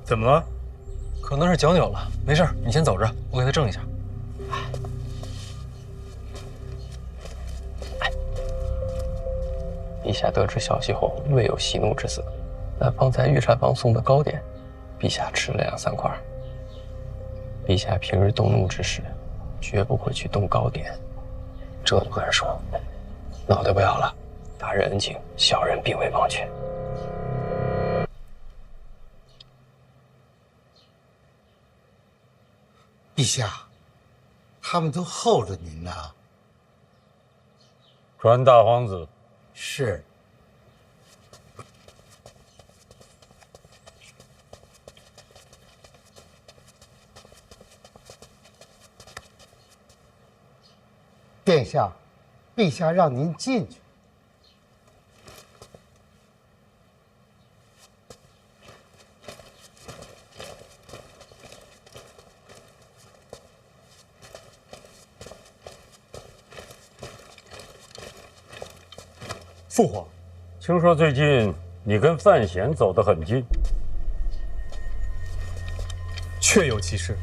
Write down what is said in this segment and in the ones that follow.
怎么了？可能是脚扭了，没事，你先走着，我给他正一下。陛下得知消息后，略有息怒之色。但方才御膳房送的糕点，陛下吃了2、3块。陛下平日动怒之时，绝不会去动糕点，这不敢说。脑袋不要了，大人恩情，小人并未忘却。陛下，他们都候着您呢。传大皇子。是。殿下，陛下让您进去。父皇，听说最近你跟范闲走得很近，确有其事。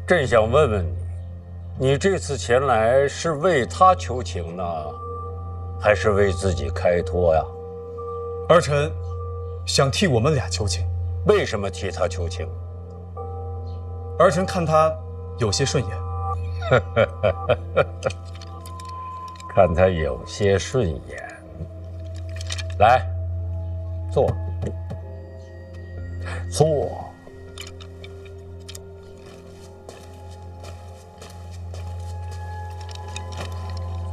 朕想问问你，你这次前来是为他求情呢，还是为自己开脱呀？儿臣想替我们俩求情。为什么替他求情？儿臣看他有些顺眼。看他有些顺眼。来，坐。坐。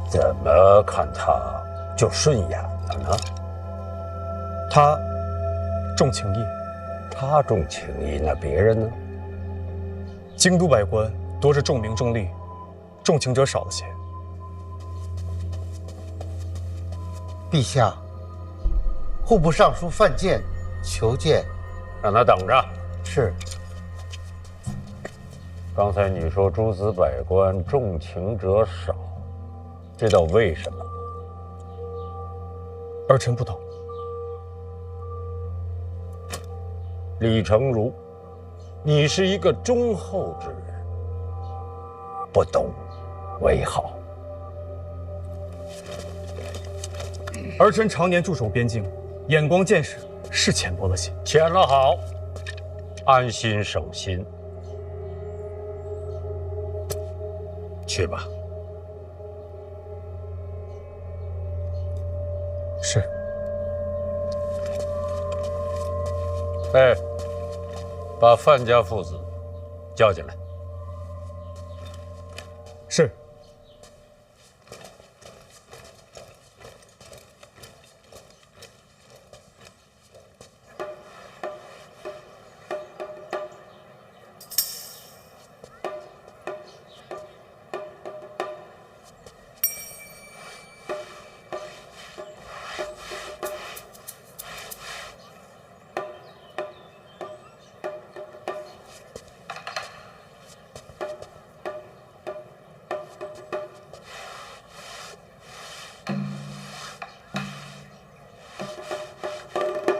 怎么看他就顺眼了呢？他重情义。他重情义，那别人呢？京都百官多是重名重利，重情者少了些。陛下，户部尚书范建求见。让他等着。是。刚才你说诸子百官重情者少，知道为什么吗？儿臣不懂。李成儒，你是一个忠厚之人，不懂为好。儿臣常年驻守边境，眼光见识是浅薄了些。浅了好，安心省心。去吧。是。哎，把范家父子叫进来。是。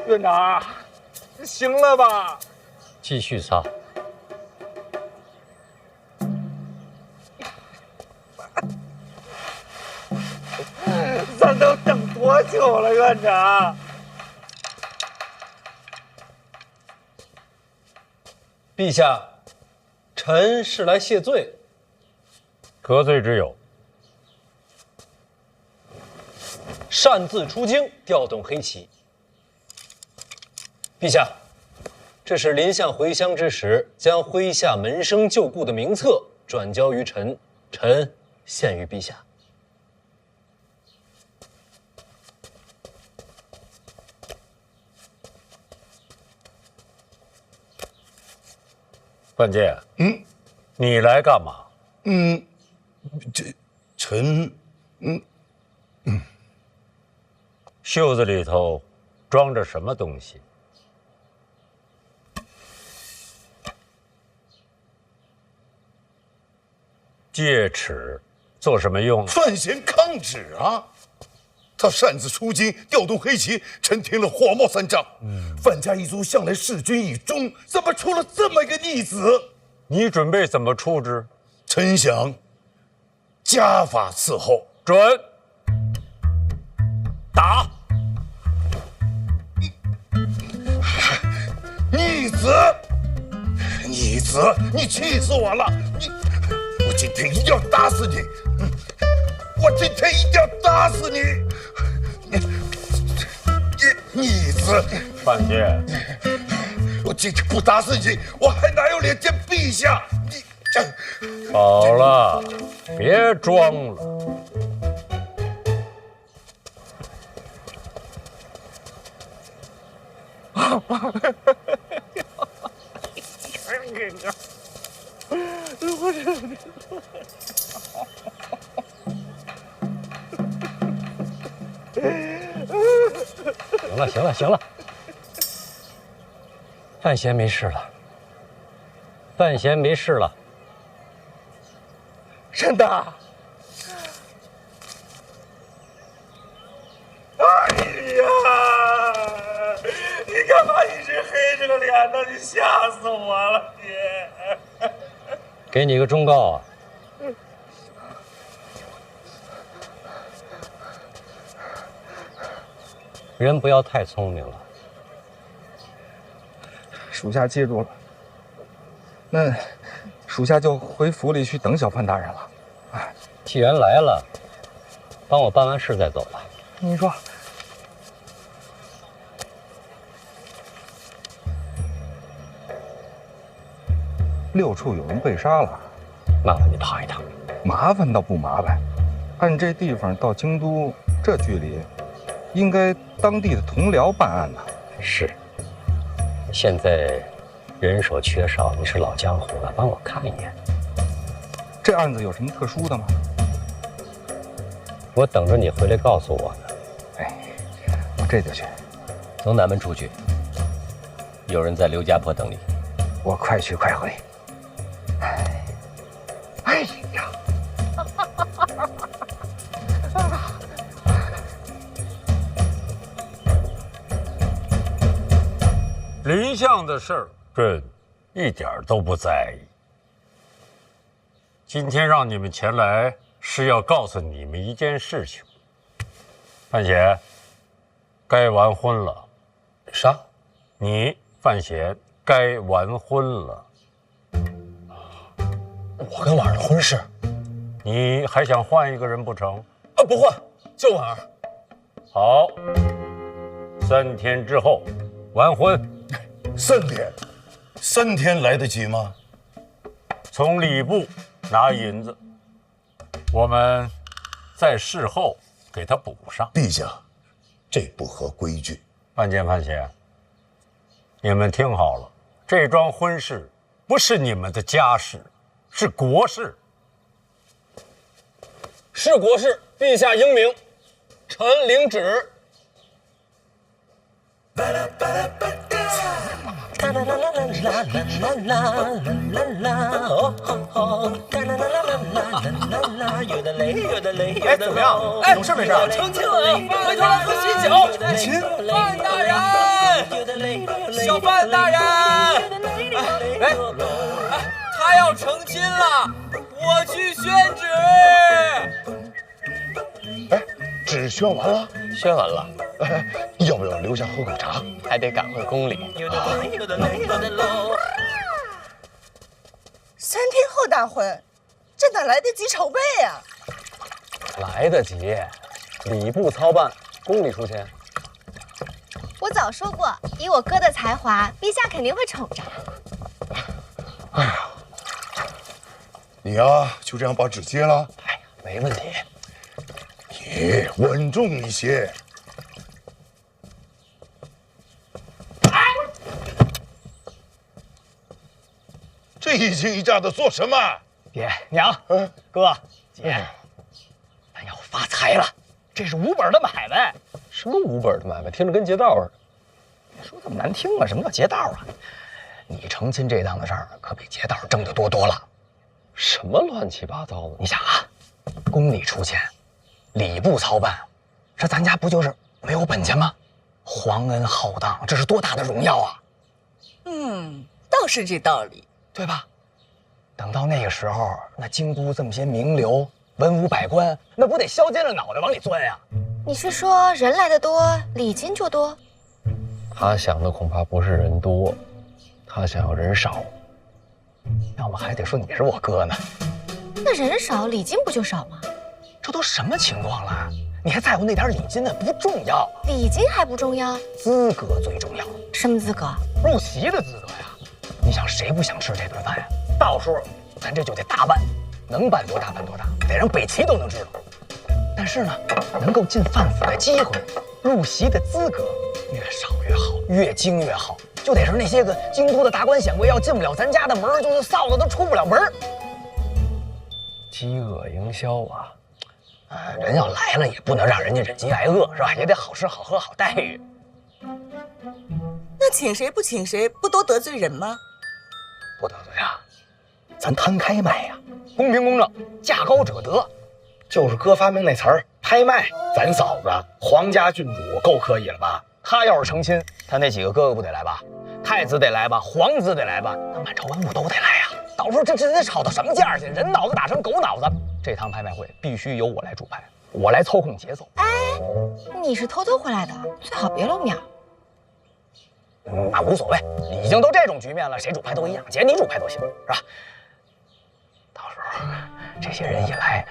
院长，行了吧？继续擦。咱都等多久了，院长？陛下，臣是来谢罪。何罪之有？擅自出京，调动黑旗。陛下，这是临相回乡之时，将麾下门生旧故的名册转交于臣，臣献于陛下。范建，你来干嘛？臣，袖子里头装着什么东西？戒尺做什么用？范闲抗旨啊！他擅自出京，调动黑旗，陈听了火冒三丈。范家一族向来弑君以忠，怎么出了这么一个逆子？你准备怎么处置？臣想家法伺候。准。打！逆子，逆子，你气死我了！我今天一定要打死你！我今天一定要打死你！逆子，范闲，我今天不打死你，我还哪有脸见陛下？好了，别装了。行了，范闲没事了，真的？哎呀，你干嘛一直黑着个脸呢？你吓死我了，你！给你个忠告啊，人不要太聪明了。属下记住了。那属下就回府里去等小范大人了。哎，既然来了，帮我办完事再走吧。您说，6处有人被杀了，麻烦你趟一趟。麻烦倒不麻烦，按这地方到京都这距离，应该当地的同僚办案呢。是，现在人手缺少，你是老江湖了，帮我看一眼。这案子有什么特殊的吗？我等着你回来告诉我呢。哎，我这就去。从南门出去，有人在刘家坡等你。我快去快回。哎呀！林相的事儿，朕一点都不在意。今天让你们前来，是要告诉你们一件事情。范闲，该完婚了。啥？你范闲该完婚了。我跟婉儿的婚事？你还想换一个人不成？啊，不换，就婉儿。好，3天之后完婚。3天来得及吗？从礼部拿银子，我们在事后给他补上。陛下，这不合规矩。范监范闲，你们听好了，这桩婚事不是你们的家事，是国事。是国事，陛下英明，臣领旨。哎，怎么样？哎，有事没事？成亲了，回头来喝喜酒。成亲，范大人，小范大人，哎，他要成亲了，我去宣旨。哎，纸宣完了？宣完了，要不要留下喝口茶？还得赶回宫里。3天后大婚，这哪来得及筹备呀？来得及，礼部操办，宫里出钱。我早说过，以我哥的才华，陛下肯定会宠着。哎呀，你呀，就这样把纸接了？哎呀，没问题。你稳重一些。这一惊一乍的做什么？爹娘，哥姐，咱要发财了，这是无本的买卖。什么无本的买卖？听着跟劫道似的。别说这么难听啊！什么叫劫道啊？你成亲这档子事儿，可比劫道挣得多了。什么乱七八糟的？你想啊，宫里出钱，礼部操办，这咱家不就是没有本钱吗？皇恩浩荡，这是多大的荣耀啊！倒是这道理，对吧？等到那个时候，那京都这么些名流、文武百官，那不得削尖了脑袋往里钻呀？你是说人来的多，礼金就多？他想的恐怕不是人多，他想要人少。要么还得说你是我哥呢。那人少，礼金不就少吗？这都什么情况了？你还在乎那点礼金呢？不重要，礼金还不重要，资格最重要。什么资格？入席的资格呀！你想谁不想吃这顿饭呀？到时候咱这就得大办，能办多大办多大，得让北齐都能知道。但是呢，能够进范府的机会，入席的资格越少越好，越精越好。就得是那些个京都的达官显贵，要进不了咱家的门，就是臊子都出不了门。饥饿营销啊！人要来了，也不能让人家忍饥挨饿，是吧？也得好吃好喝好待遇。那请谁不请谁，不都得罪人吗？不得罪啊，咱摊开卖呀，公平公正，价高者得。就是哥发明那词儿拍卖。咱嫂子皇家郡主够可以了吧？他要是成亲，他那几个哥哥不得来吧？太子得来吧？皇子得来吧？那满朝文武都得来呀！到时候这得吵到什么价去？人脑子打成狗脑子！这趟拍卖会必须由我来主拍，我来操控节奏。哎，你是偷偷回来的，最好别露面。那无所谓，已经都这种局面了，谁主拍都一样，姐你主拍都行，是吧？到时候这些人一来，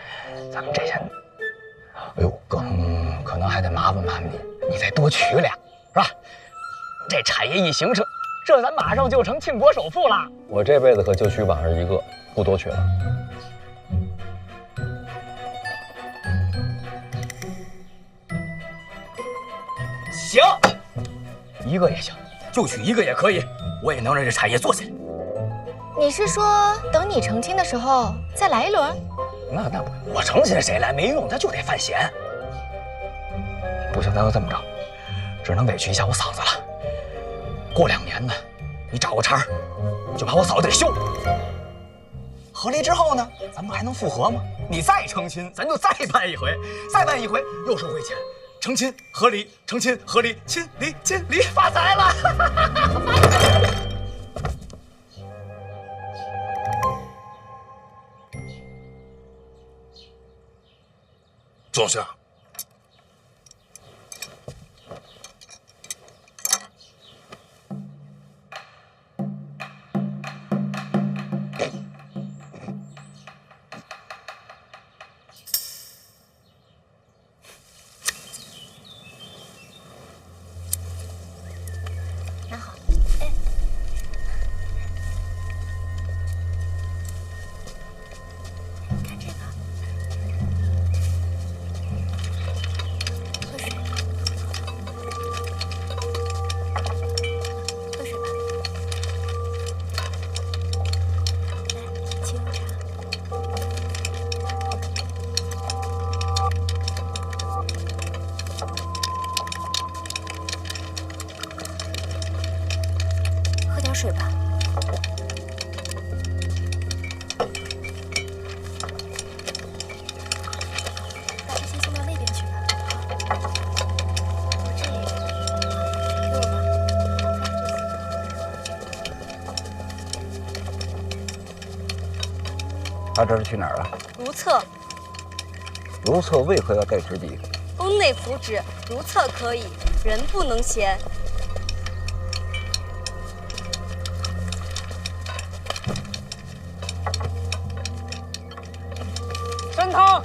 咱们这些，哎呦哥，可能还得麻烦你，你再多娶俩，是吧？这产业一形成，这咱马上就成庆国首富了。我这辈子可就娶婉儿一个，不多娶了。行，一个也行，就娶一个也可以，我也能让这产业做起来。你是说等你成亲的时候再来一轮？那不，我成亲谁来没用，他就得犯闲。不行，咱就这么着，只能委屈一下我嫂子了。过2年呢，你找个茬儿，就把我嫂子给休了。和离之后呢，咱们还能复合吗？你再成亲，咱就再办一回，再办一回又收回钱。成亲合离，成亲合离，亲离亲离，发财了！坐下。拿好，哎，看这个，喝水，喝水吧。来，沏油茶。喝点水吧。把这些送到那边去吧。好，我这也给我吧。他这是去哪儿了？如厕。如厕为何要带纸笔？宫内符旨，如厕可以，人不能闲。参汤。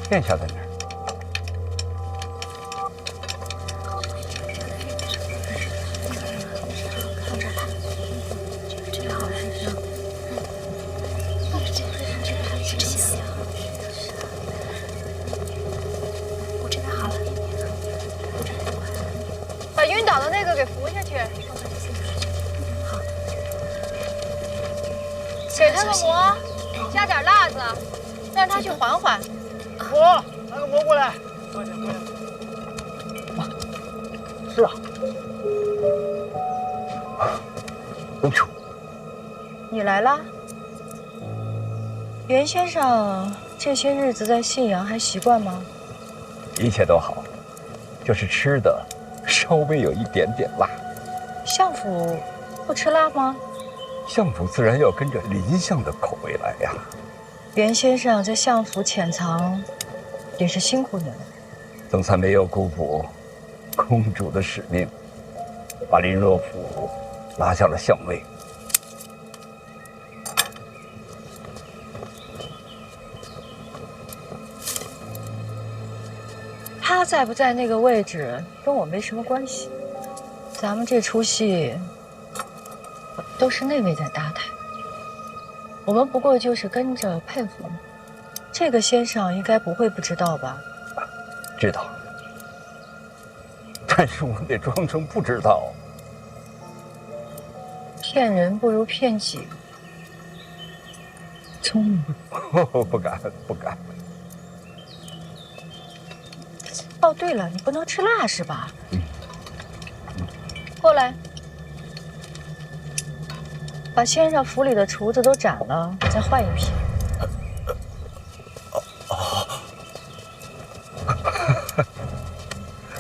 殿下在哪儿？把晕倒的那个给扶下去。好，给他个馍，加点辣子，让他去缓缓。扶，拿个馍过来。坐下，坐下。妈，是啊。哎呦，你来了？袁先生这些日子在信阳还习惯吗？一切都好，就是吃的稍微有一点点辣。相府不吃辣吗？相府自然要跟着林相的口味来呀。袁先生在相府潜藏，也是辛苦你了。总算没有辜负公主的使命，把林若甫拉下了相位。他在不在那个位置跟我没什么关系，咱们这出戏都是那位在搭台，我们不过就是跟着配合。这个先生应该不会不知道吧？知道，但是我得装成不知道。骗人不如骗己，聪明。不敢，不敢。哦，对了，你不能吃辣是吧？过来，把先生府里的厨子都斩了，再换一批。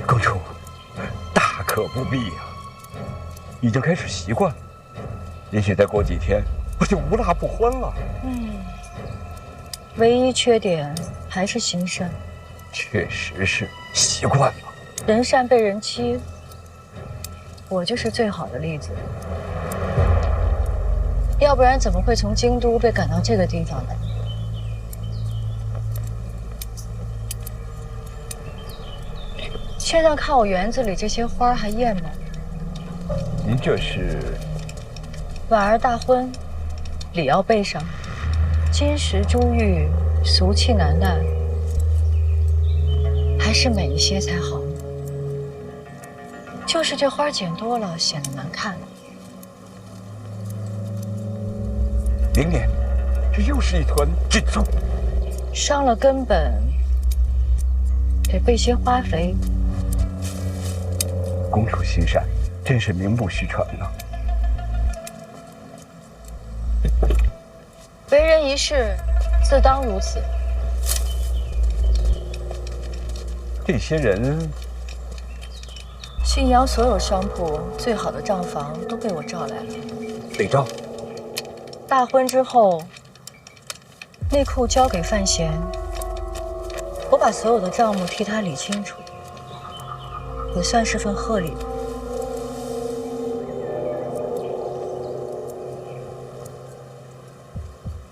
公主，大可不必呀，已经开始习惯了，也许再过几天我就无辣不欢了。唯一缺点还是心善。确实是习惯了。人善被人欺，我就是最好的例子。要不然怎么会从京都被赶到这个地方呢？现在看我园子里这些花还艳吗？您这是？婉儿大婚，礼要备上，金石珠玉，俗气难耐，还是美一些才好。就是这花剪多了，显得难看。明年，这又是一团锦簇。伤了根本，得备些花肥。公主心善，真是名不虚传呐。为人一世，自当如此。这些人，信阳所有商铺最好的账房都被我召来了。得招。大婚之后，内库交给范闲，我把所有的账目替他理清楚，也算是份贺礼吧。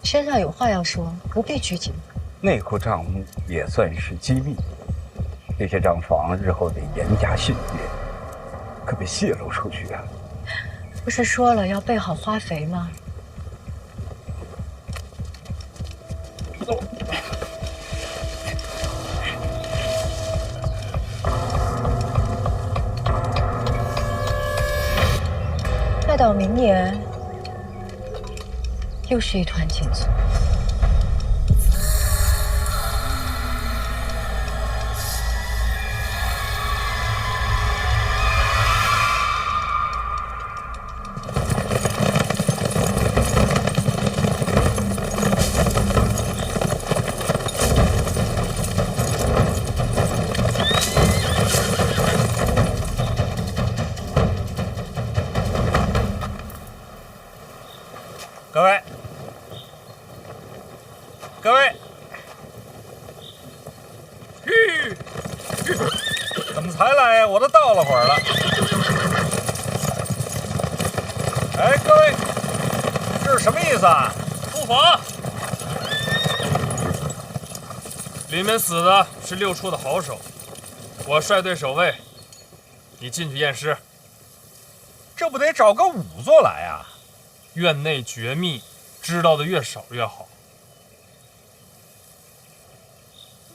先生有话要说，不必拘谨。内库账目也算是机密，这些账房日后得严加训诫，可别泄露出去啊！不是说了要备好花肥吗？再到明年，又是一团锦簇。各位，怎么才来呀？我都到了会儿了。哎，各位，这是什么意思啊？不妨。里面死的是6处的好手，我率队守卫，你进去验尸。这不得找个仵作来啊？院内绝密，知道的越少越好。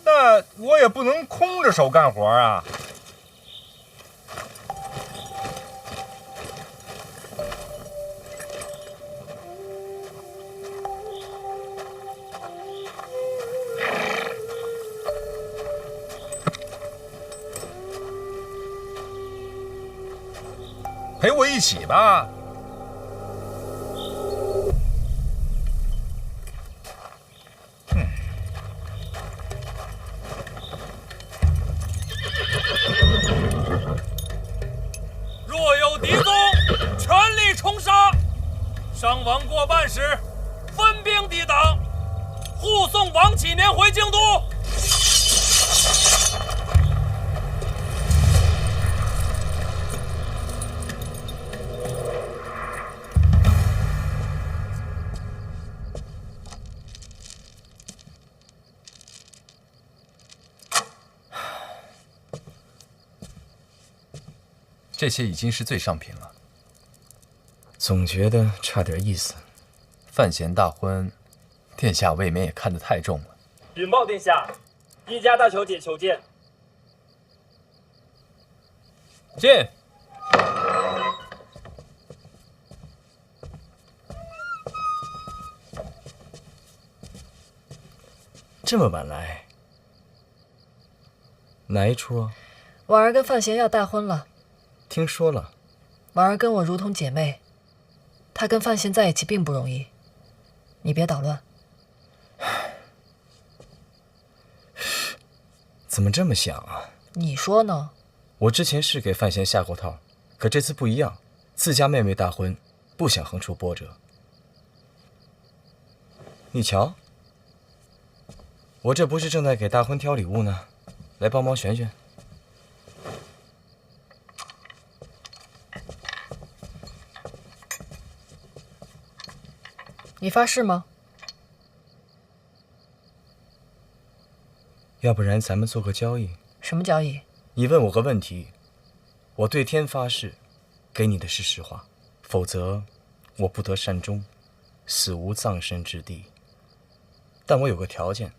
那我也不能空着手干活啊。陪我一起吧。伤亡过半时，分兵抵挡，护送王启年回京都。这些已经是最上品了。总觉得差点意思。范闲大婚，殿下未免也看得太重了。禀报殿下，一家大小姐求见。进。这么晚来，哪一出啊？婉儿跟范闲要大婚了。听说了。婉儿跟我如同姐妹，她跟范闲在一起并不容易，你别捣乱。怎么这么想啊？你说呢？我之前是给范闲下过套，可这次不一样，自家妹妹大婚，不想横出波折。你瞧，我这不是正在给大婚挑礼物呢，来帮忙选选。你发誓吗？要不然咱们做个交易。什么交易？你问我个问题，我对天发誓，给你的是实话，否则我不得善终，死无葬身之地。但我有个条件。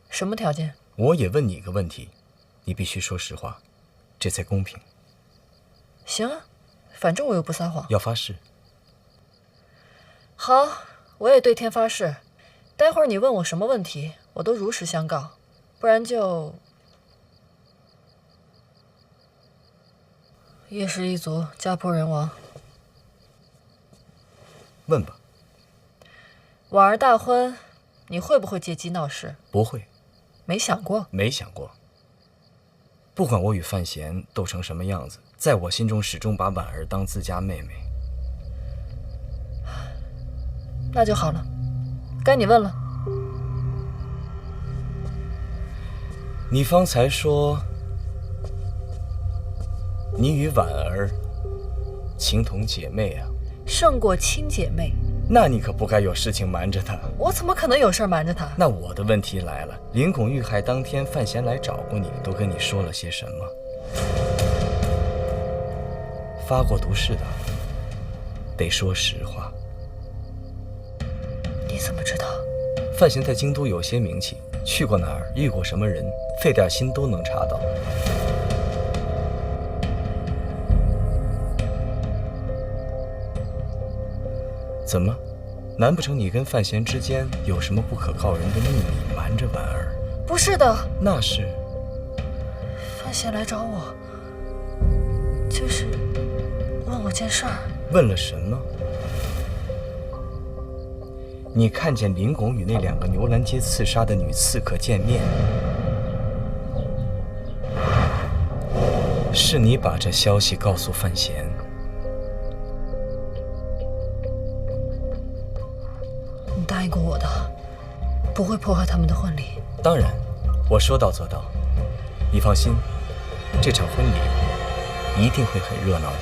什么条件？我也问你一个问题，你必须说实话，这才公平。行啊，反正我又不撒谎。要发誓。好，我也对天发誓，待会儿你问我什么问题，我都如实相告，不然就叶氏一族家破人亡。问吧。婉儿大婚，你会不会借机闹事？不会。没想过？没想过。不管我与范闲斗成什么样子，在我心中始终把婉儿当自家妹妹。那就好了，该你问了。你方才说你与婉儿情同姐妹啊，胜过亲姐妹。那你可不该有事情瞒着她。我怎么可能有事瞒着她？那我的问题来了，林拱遇害当天，范闲来找过你，都跟你说了些什么？发过毒誓的，得说实话。你怎么知道？范闲在京都有些名气，去过哪儿，遇过什么人，费点心都能查到。怎么？难不成你跟范闲之间有什么不可告人的秘密，瞒着婉儿？不是的。那是范闲来找我，就是问我件事儿。问了什么？你看见林拱与那2个牛栏街刺杀的女刺客见面，是你把这消息告诉范闲。你答应过我的，不会破坏他们的婚礼。当然，我说到做到。你放心，这场婚礼一定会很热闹的。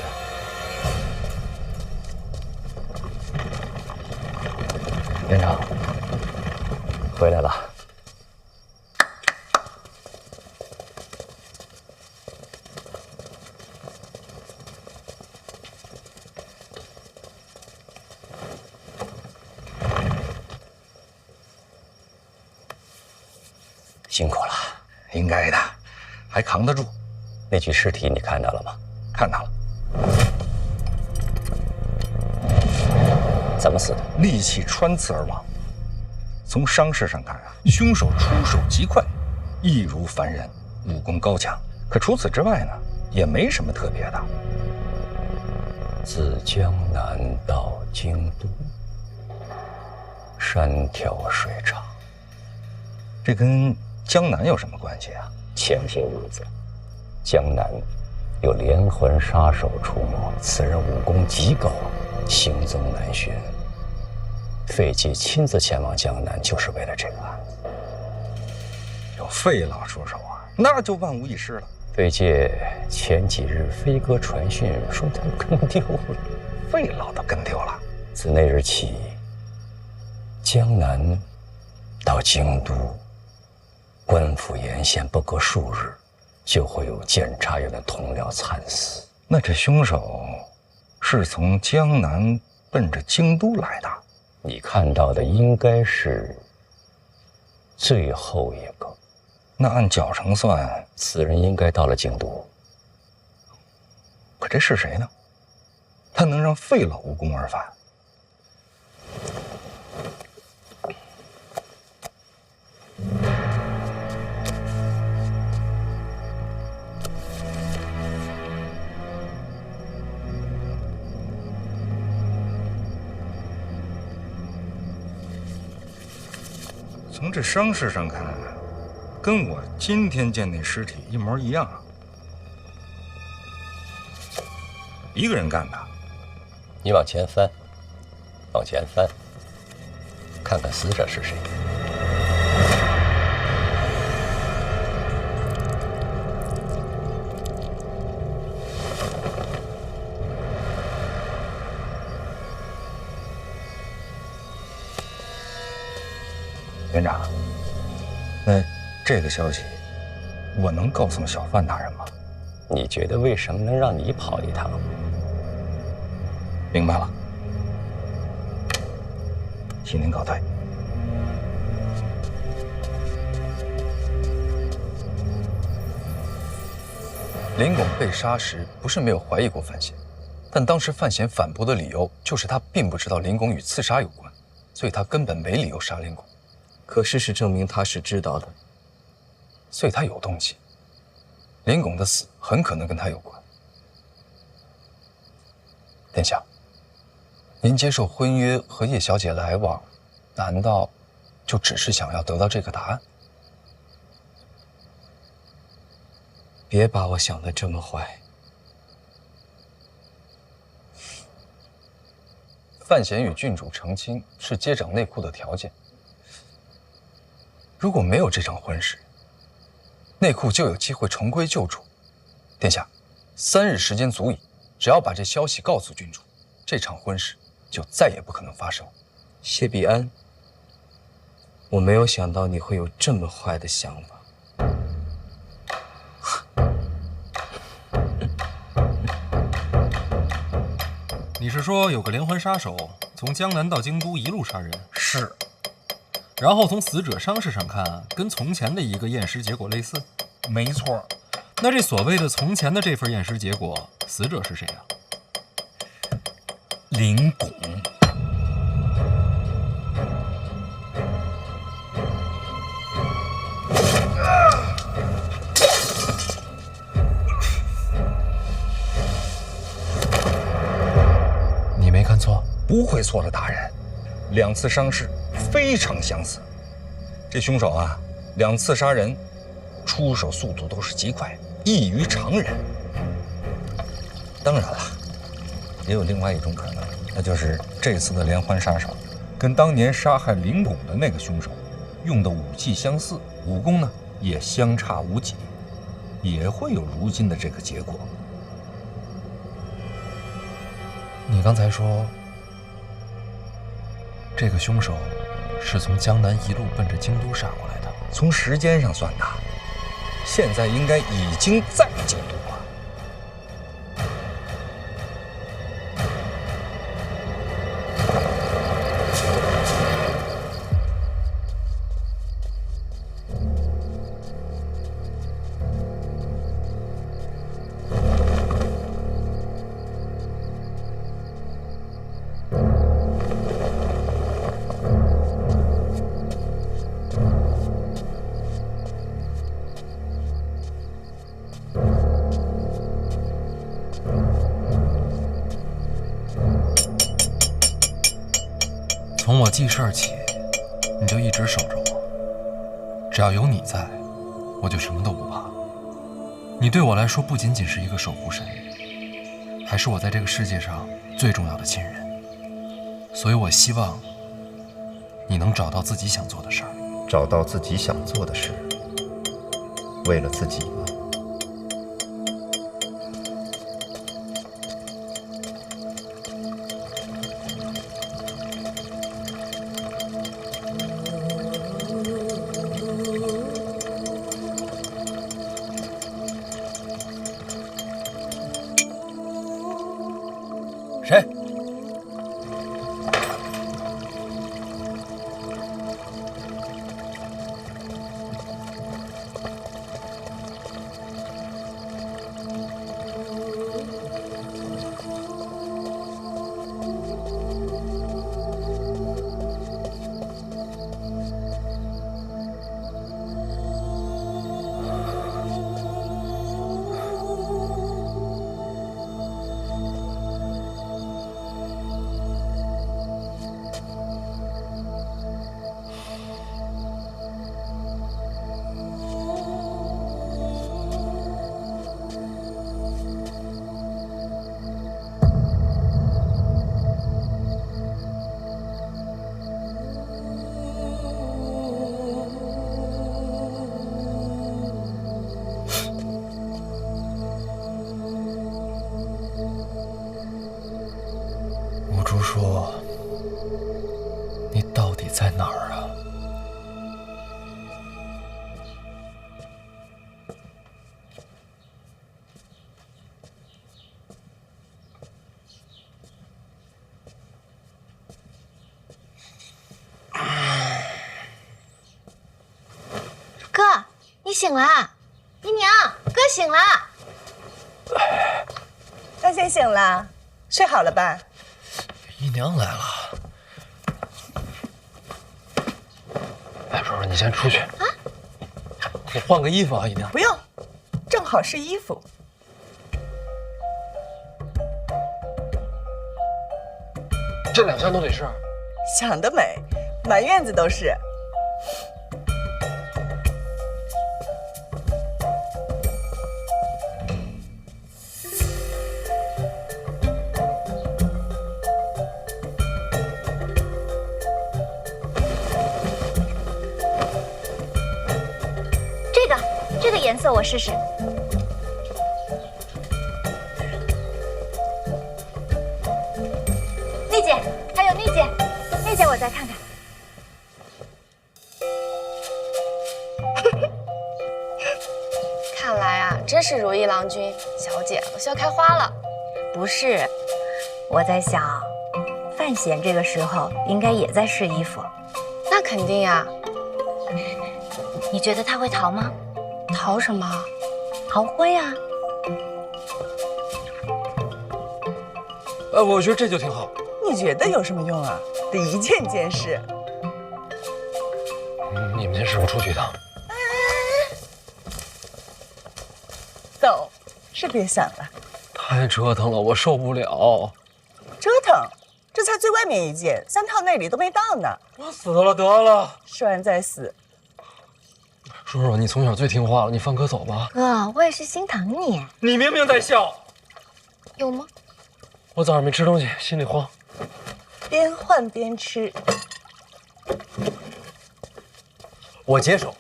院长回来了。辛苦了。应该的，还扛得住。那具尸体你看到了吗？看到了。怎么死的？利器穿刺而亡。从伤势上看啊，凶手出手极快，易如凡人，武功高强。可除此之外呢，也没什么特别的。自江南到京都，山条水长，这跟江南有什么关系啊？前些日子，江南有连环杀手出没，此人武功极高，行踪难寻。费季亲自前往江南，就是为了这个案。有费老出手啊，那就万无一失了。费季前几日飞鸽传讯说他跟丢了，费老的跟丢了。自那日起，江南到京都，官府沿线不隔数日，就会有监察院的同僚惨死。那这凶手是从江南奔着京都来的？你看到的应该是最后一个。那按脚程算，此人应该到了京都。可这是谁呢？他能让费老无功而返？从这伤势上看，跟我今天见那尸体一模一样。一个人干的。你往前翻，往前翻，看看死者是谁。院长，那这个消息我能告诉小范大人吗？你觉得为什么能让你跑一趟？明白了，请您告退。林拱被杀时不是没有怀疑过范闲，但当时范闲反驳的理由就是他并不知道林拱与刺杀有关，所以他根本没理由杀林拱。可事实证明他是知道的，所以他有动机。林拱的死很可能跟他有关。殿下，您接受婚约和叶小姐来往，难道就只是想要得到这个答案？别把我想得这么坏。范闲与郡主成亲是接掌内库的条件。如果没有这场婚事，内库就有机会重归旧主。殿下，3日时间足矣，只要把这消息告诉郡主，这场婚事就再也不可能发生。谢必安，我没有想到你会有这么坏的想法。你是说有个连环杀手从江南到京都一路杀人？是。然后从死者伤势上看，跟从前的一个验尸结果类似。没错。那这所谓的从前的这份验尸结果，死者是谁啊？林拱。你没看错？不会错了，大人。2次伤势非常相似，这凶手啊，2次杀人，出手速度都是极快，异于常人。当然了，也有另外一种可能，那就是这次的连环杀手跟当年杀害林拱的那个凶手用的武器相似，武功呢也相差无几，也会有如今的这个结果。你刚才说，这个凶手是从江南一路奔着京都杀过来的。从时间上算的，现在应该已经在京都了。从我记事儿起，你就一直守着我。只要有你在，我就什么都不怕。你对我来说不仅仅是一个守护神，还是我在这个世界上最重要的亲人。所以我希望你能找到自己想做的事儿。找到自己想做的事，为了自己吗？谁？吴珠说：“你到底在哪儿啊？”哥，你醒了！姨娘，哥醒了！大仙醒了，睡好了吧？姨娘来了。哎，叔叔，你先出去啊，我换个衣服啊，姨娘。不用，正好是衣服。这两项都得是。想得美，满院子都是。这个颜色我试试。丽姐，还有丽姐，丽姐我再看看。看来啊，真是如意郎君，小姐都笑开花了。不是，我在想，范闲这个时候应该也在试衣服。那肯定呀。你觉得他会逃吗？逃什么？逃婚呀。我觉得这就挺好。你觉得有什么用啊？得一件件试。你们先试，我出去一趟。走，是别想了。太折腾了，我受不了。折腾，这才最外面一件，3套内里都没到呢。我死了得了。说完再死。叔叔，你从小最听话了，你放哥走吧。哥，我也是心疼你。你明明在笑。有吗？我早上没吃东西，心里慌。边换边吃。我接手。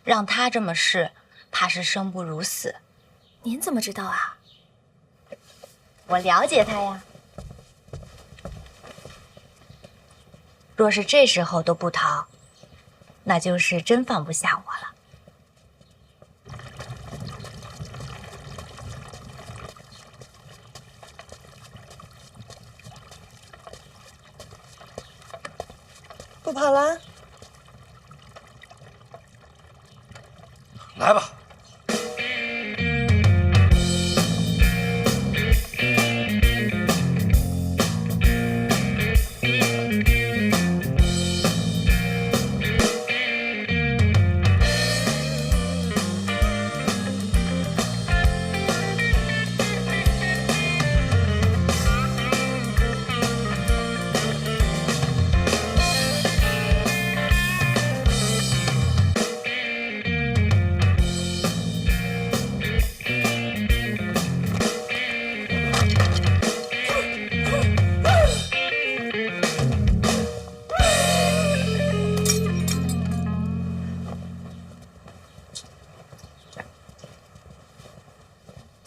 让他这么试，怕是生不如死。您怎么知道啊？我了解他呀。若是这时候都不逃，那就是真放不下我了。不跑了？来吧。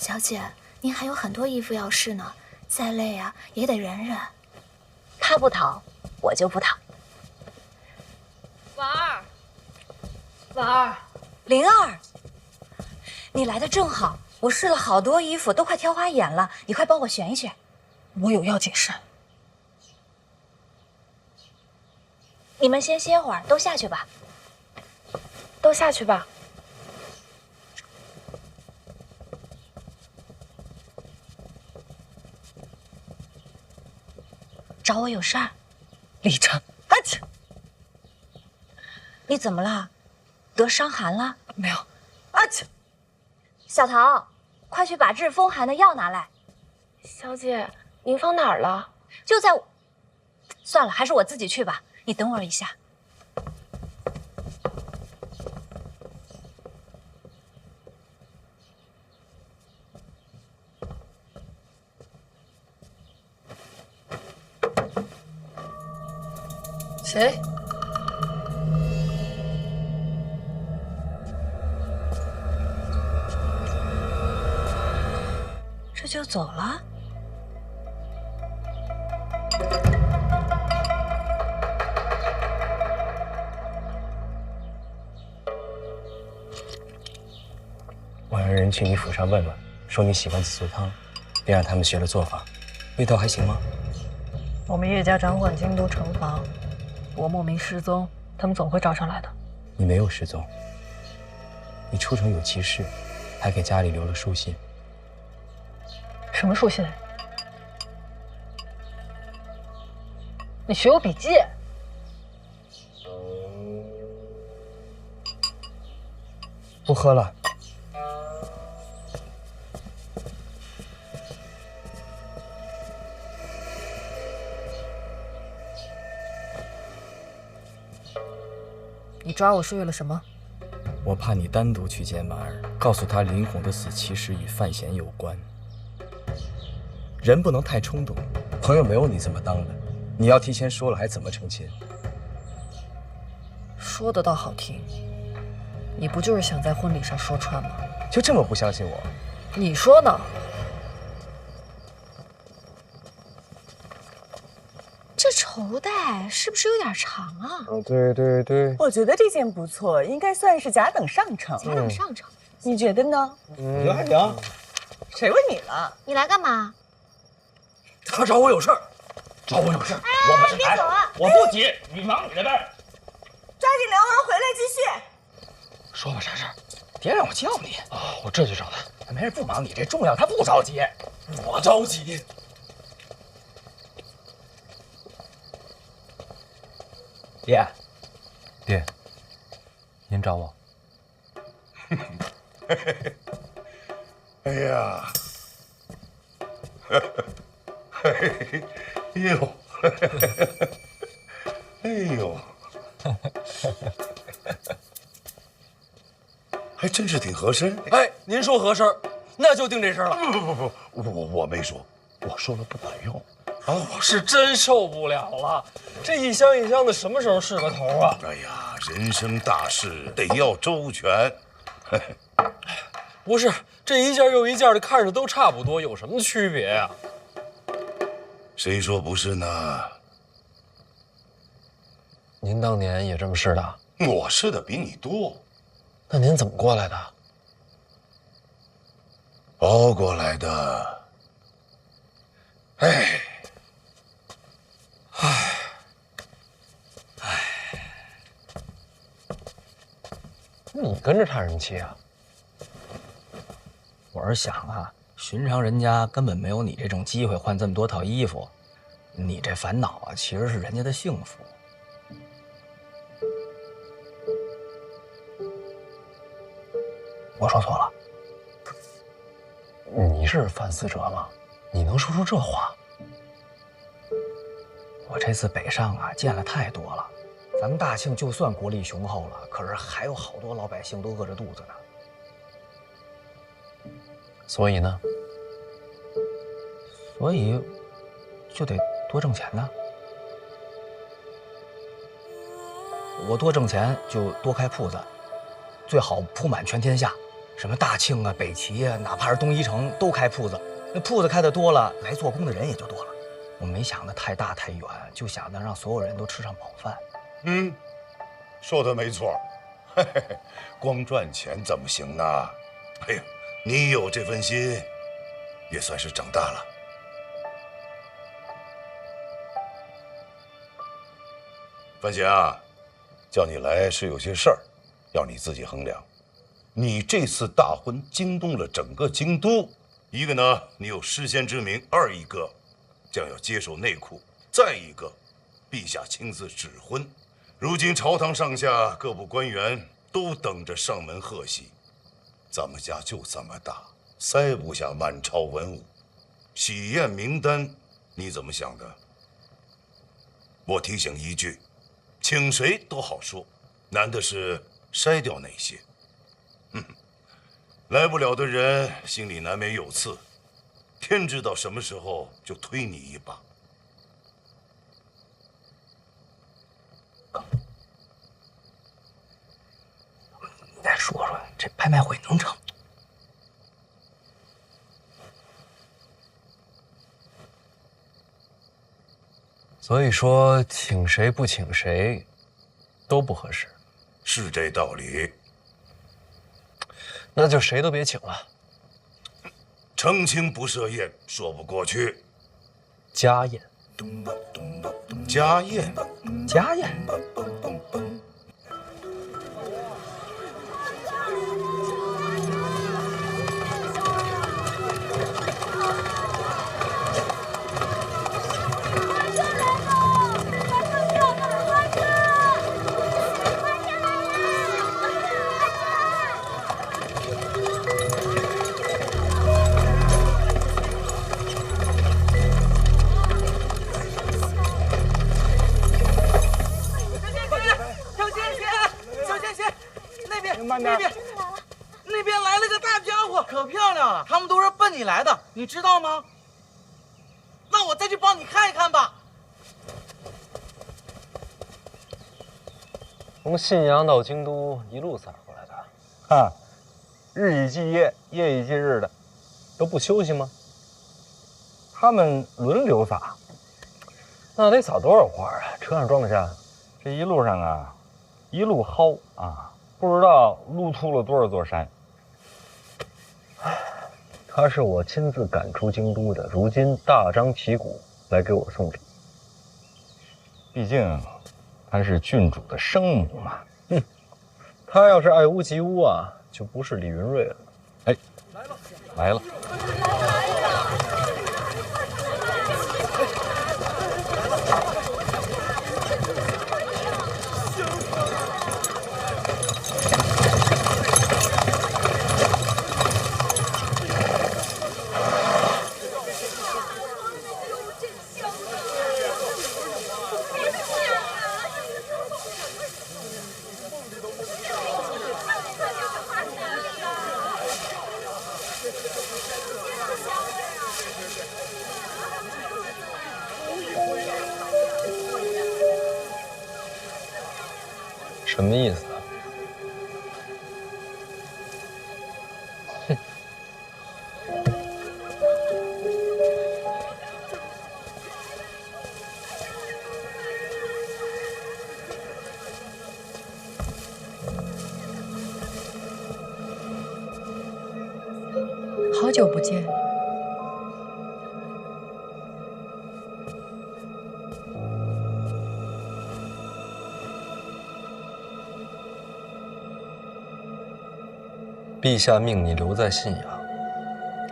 小姐，您还有很多衣服要试呢，再累啊也得忍忍。他不逃，我就不逃。婉儿，婉儿，灵儿，你来的正好，我试了好多衣服，都快挑花眼了，你快帮我选一选。我有要紧事。你们先歇会儿，都下去吧。都下去吧。找我有事儿？李晨，啊切！你怎么了？得伤寒了？没有。啊切！小桃，快去把治风寒的药拿来。小姐，您放哪儿了？就在我……算了，还是我自己去吧。你等我一下。谁？这就走了？我让人去你府上问问，说你喜欢紫苏汤，便让他们学了做法，味道还行吗？我们叶家掌管京都城防，我莫名失踪，他们总会找上来的。你没有失踪，你出城有急事，还给家里留了书信。什么书信？你学我笔记？不喝了。你抓我是为了什么？我怕你单独去见婉儿，告诉她林红的死其实与范闲有关。人不能太冲动，朋友没有你这么当的。你要提前说了，还怎么成亲？说的倒好听，你不就是想在婚礼上说穿吗？就这么不相信我？你说呢？这绸带是不是有点长啊？对对对，我觉得这件不错，应该算是甲等上乘。甲等上乘，你觉得呢？我觉得还行。谁问你了？你来干嘛？他找我有事儿，找我有事儿。我们别走啊！我不急，你忙你的呗。抓紧梁王回来继续。说吧，啥事儿？爹让我叫你。哦，我这就找他。没事，不忙，你这重要，他不着急。我着急。爹，爹，您找我？哎呀，哎呦，哎呦，还真是挺合身。哎，您说合身，那就定这身了。不，我没说，我说了不管用。我是真受不了了，这一箱一箱的，什么时候是个头啊？哎呀，人生大事得要周全。不是，这一件又一件的，看着都差不多，有什么区别呀？谁说不是呢？您当年也这么试的？我试的比你多。那您怎么过来的？熬过来的。哎。你跟着叹什么气啊？我是想啊，寻常人家根本没有你这种机会换这么多套衣服，你这烦恼啊，其实是人家的幸福。我说错了。你是范思哲吗？你能说出这话？我这次北上啊，见了太多了。咱们大庆就算国力雄厚了，可是还有好多老百姓都饿着肚子呢。所以呢？所以就得多挣钱呢。我多挣钱就多开铺子，最好铺满全天下。什么大庆啊、北齐啊，哪怕是东一城都开铺子。那铺子开的多了，来做工的人也就多了。我没想的太大太远，就想着让所有人都吃上饱饭。说的没错。嘿嘿嘿，光赚钱怎么行呢？哎呀，你有这份心，也算是长大了。范闲啊，叫你来是有些事儿，要你自己衡量。你这次大婚惊动了整个京都，一个呢，你有诗仙之名；二一个，将要接手内库；再一个，陛下亲自指婚。如今朝堂上下各部官员都等着上门贺喜，咱们家就这么大，塞不下满朝文武。喜宴名单，你怎么想的？我提醒一句，请谁都好说，难的是筛掉哪些。来不了的人心里难免有刺，天知道什么时候就推你一把。你再说说，这拍卖会能成？所以说，请谁不请谁，都不合适。是这道理。那就谁都别请了。成亲不设宴，说不过去。家宴，家宴，家宴。那边来了个大家伙，可漂亮了。他们都是奔你来的，你知道吗？那我再去帮你看一看吧。从信阳到京都一路撒过来的，啊，日以继夜，夜以继日的，都不休息吗？他们轮流撒，那得撒多少花啊？车上装得下？这一路上啊，一路薅啊。不知道路秃了多少座山。他是我亲自赶出京都的，如今大张旗鼓来给我送礼。毕竟他是郡主的生母嘛。他要是爱屋及乌啊，就不是李云瑞了。哎，来了。什么意思啊？好久不见。陛下命你留在信阳，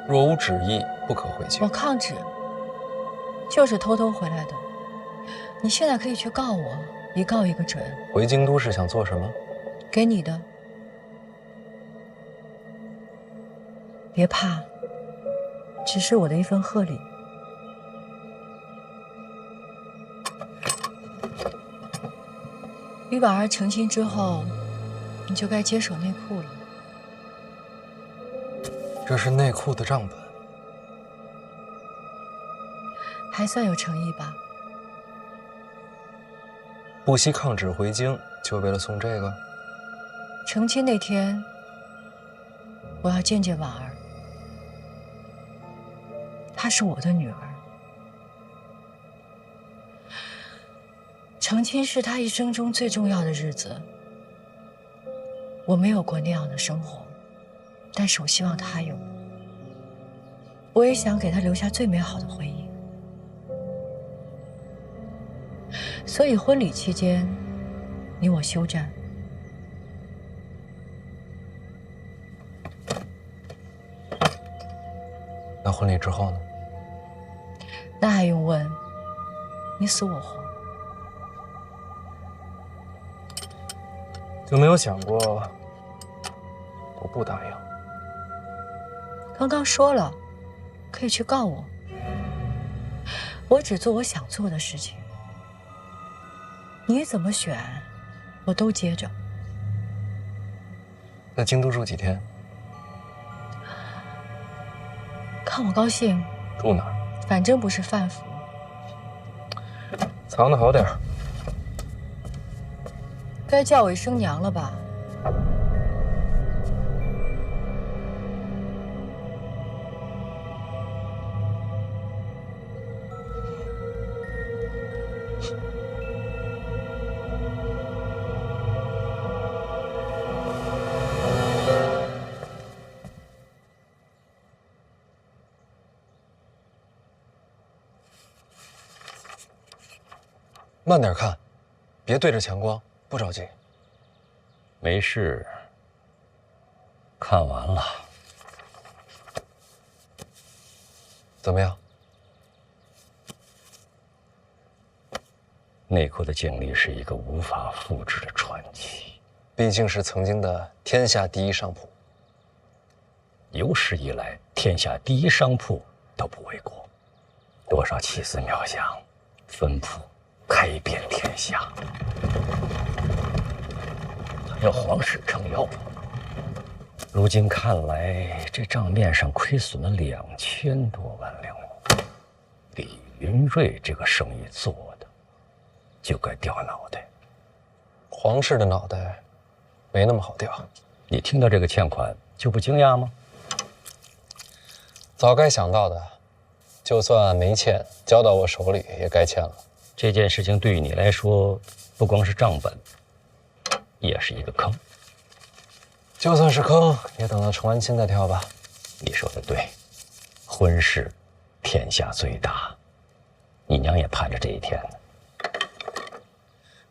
若无旨意，不可回京。我抗旨，就是偷偷回来的。你现在可以去告我，一告一个准。回京都是想做什么？给你的。别怕，只是我的一份贺礼。与婉儿成亲之后，你就该接手内库了。这是内库的账本，还算有诚意吧？不惜抗旨回京，就为了送这个？成亲那天，我要见见婉儿，她是我的女儿。成亲是她一生中最重要的日子。我没有过那样的生活，但是我希望她有。我也想给她留下最美好的回忆。所以婚礼期间，你我休战。那婚礼之后呢？那还用问？你死我活。就没有想过我不答应？刚刚说了，可以去告我。我只做我想做的事情。你怎么选，我都接着。在京都住几天？看我高兴。住哪儿？反正不是范府。藏得好点儿。该叫我一声娘了吧？慢点看，别对着强光，不着急。没事，看完了。怎么样？内库的经历是一个无法复制的传奇，毕竟是曾经的天下第一商铺。有史以来，天下第一商铺都不为过，多少奇思妙想，分铺开遍天下。还有皇室撑腰，如今看来，这账面上亏损了2000多万两。李云瑞这个生意做的，就该掉脑袋。皇室的脑袋没那么好掉。你听到这个欠款就不惊讶吗？早该想到的，就算没欠，交到我手里也该欠了。这件事情对于你来说，不光是账本，也是一个坑。就算是坑，也等到成完亲再跳吧。你说的对，婚事天下最大，你娘也盼着这一天呢。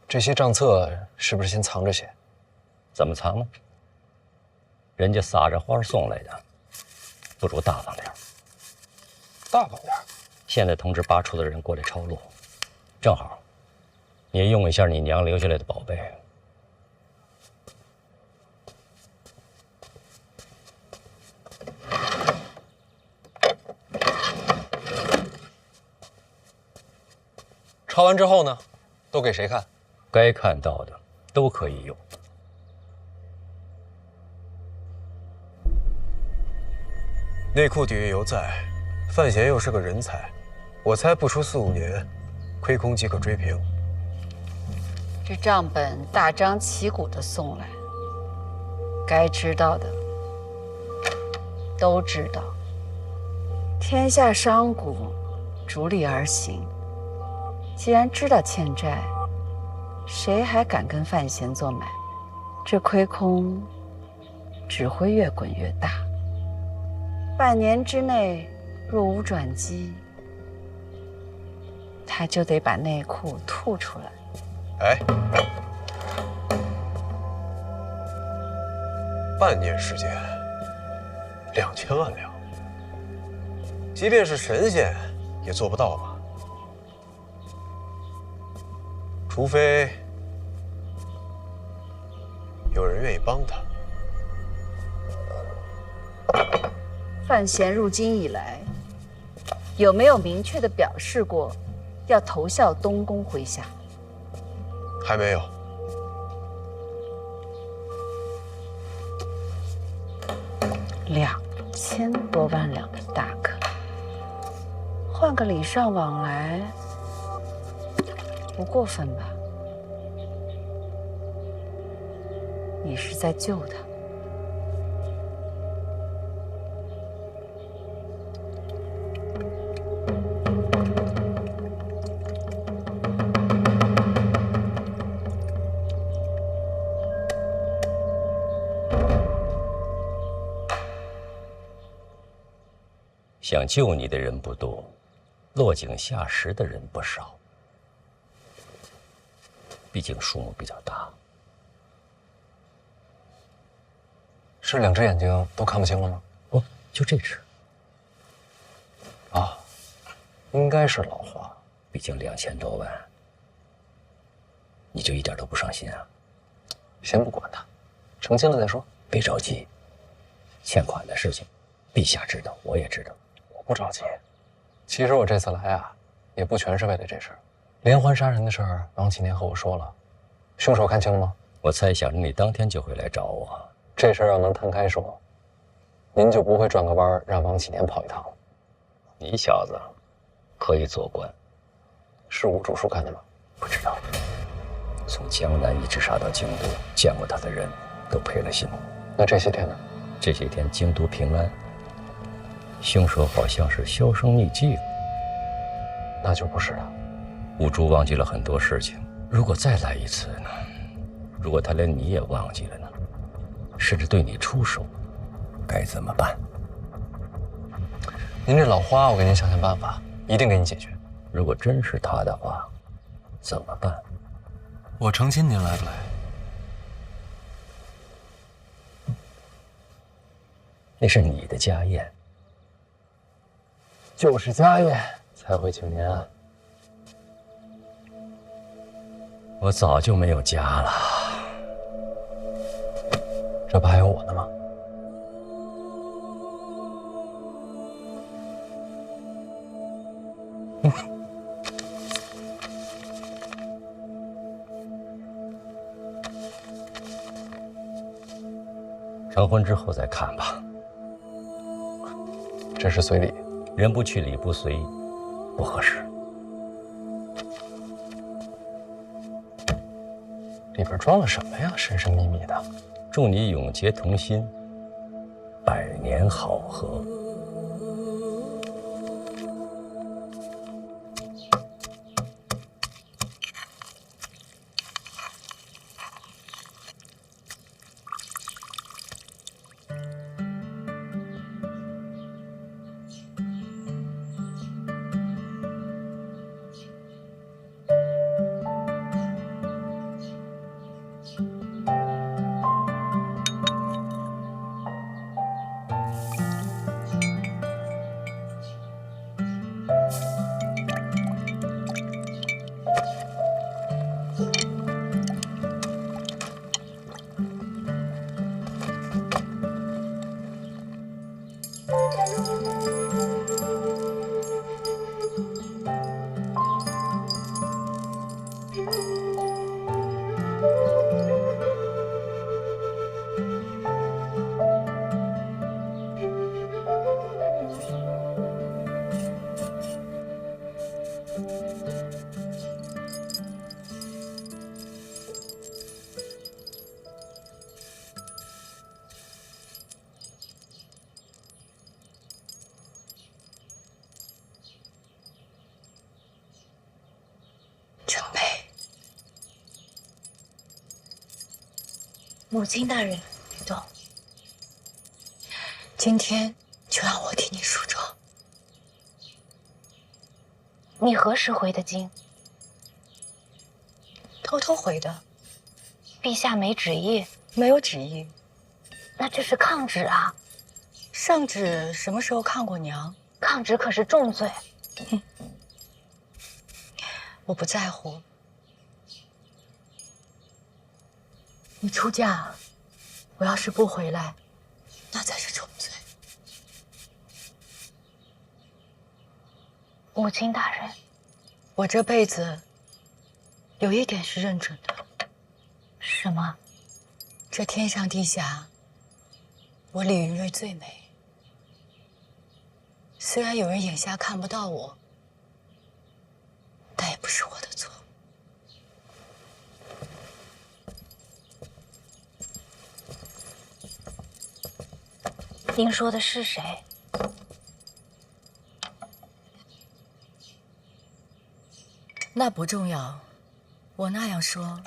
这些账册是不是先藏着些？怎么藏呢？人家撒着花送来的，不如大方点。大方点。现在通知8处的人过来抄录，正好，你也用一下你娘留下来的宝贝。抄完之后呢，都给谁看？该看到的都可以用。内库底蕴犹在，范闲又是个人才，我猜不出4、5年，亏空即可追平。这账本大张旗鼓的送来，该知道的都知道。天下商贾逐利而行，既然知道欠债，谁还敢跟范闲做买？这亏空只会越滚越大。半年之内若无转机，他就得把内库吐出来。哎，半年时间，2000万两，即便是神仙也做不到吧？除非有人愿意帮他。范闲入京以来，有没有明确的表示过要投效东宫麾下？还没有。2000多万两的大客，换个礼尚往来，不过分吧？你是在救他。想救你的人不多，落井下石的人不少。毕竟数目比较大。是2只眼睛都看不清了吗？不，就这只。啊，应该是老花。毕竟2000多万，你就一点都不上心啊？先不管他，成亲了再说。别着急，欠款的事情，陛下知道，我也知道。我不着急。其实我这次来啊，也不全是为了这事儿。连环杀人的事儿，王启年和我说了，凶手看清了吗？我猜想着你当天就会来找我。这事儿要能摊开说，您就不会转个弯让王启年跑一趟了。你小子可以做官，是吴主书干的吗？不知道。从江南一直杀到京都，见过他的人都赔了心。那这些天呢？这些天京都平安，凶手好像是销声匿迹了。那就不是他。吴珠忘记了很多事情，如果再来一次呢？如果他连你也忘记了呢？甚至对你出手，该怎么办？您这老花，我给您想想办法，一定给你解决。如果真是他的话，怎么办？我成亲，您来不来？那是你的家宴，就是家宴才会请您啊。我早就没有家了。这不还有我呢吗？成婚之后再看吧。这是随礼，人不去礼不随，不合适。里边装了什么呀？神神秘秘的。祝你永结同心，100年好合。成美，母亲大人，别动。今天就让我替你梳妆。你何时回的京？偷偷回的。陛下没旨意？没有旨意。那这是抗旨啊！上旨什么时候抗过娘？抗旨可是重罪。我不在乎。你出嫁，我要是不回来，那才是重罪。母亲大人，我这辈子有一点是认准的。什么？这天上地下，我李云瑞最美。虽然有人眼下看不到我，但也不是我的错。您说的是谁？那不重要，我那样说，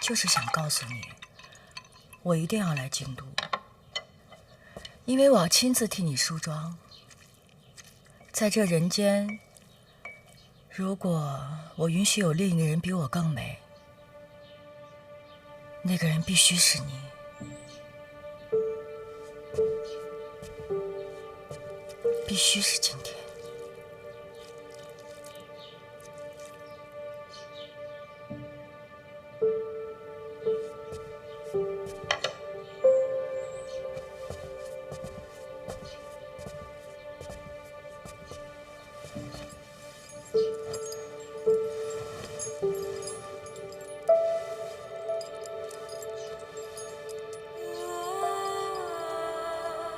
就是想告诉你，我一定要来京都，因为我要亲自替你梳妆。在这人间，如果我允许有另一个人比我更美，那个人必须是你。必须是今天。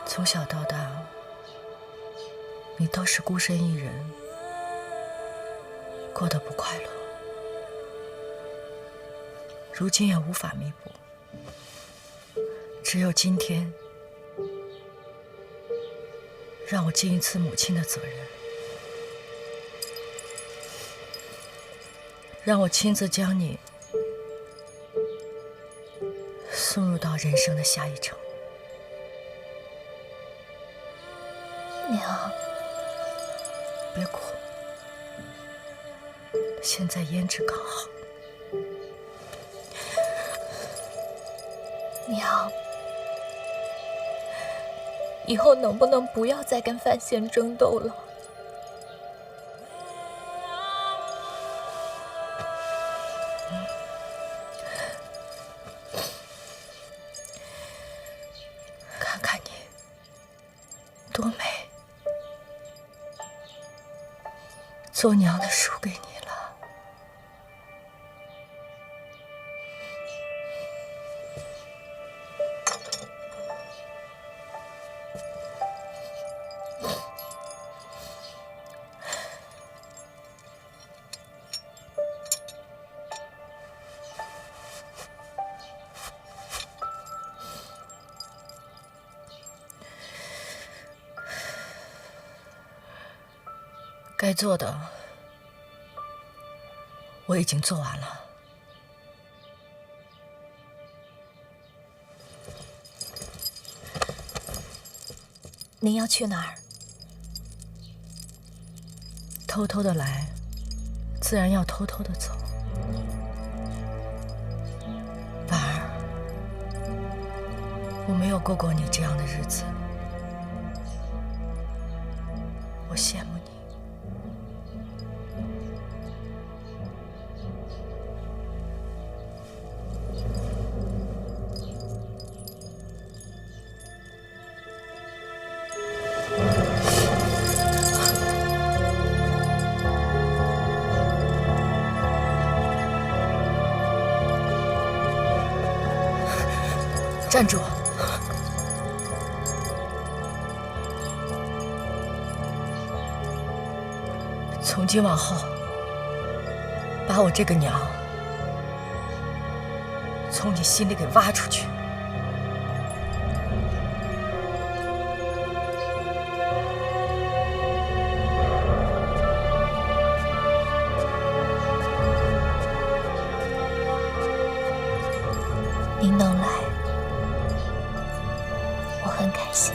从小到大，你都是孤身一人，过得不快乐。如今也无法弥补，只有今天，让我尽一次母亲的责任，让我亲自将你送入到人生的下一程。娘，别哭，现在胭脂刚好。娘，以后能不能不要再跟范闲争斗了？看看你，多美！做娘的输给你了。该做的我已经做完了。您要去哪儿？偷偷的来，自然要偷偷的走。婉儿，我没有过过你这样的日子，我羡慕你。站住！从今往后，把我这个娘从你心里给挖出去。您能来，我很开心。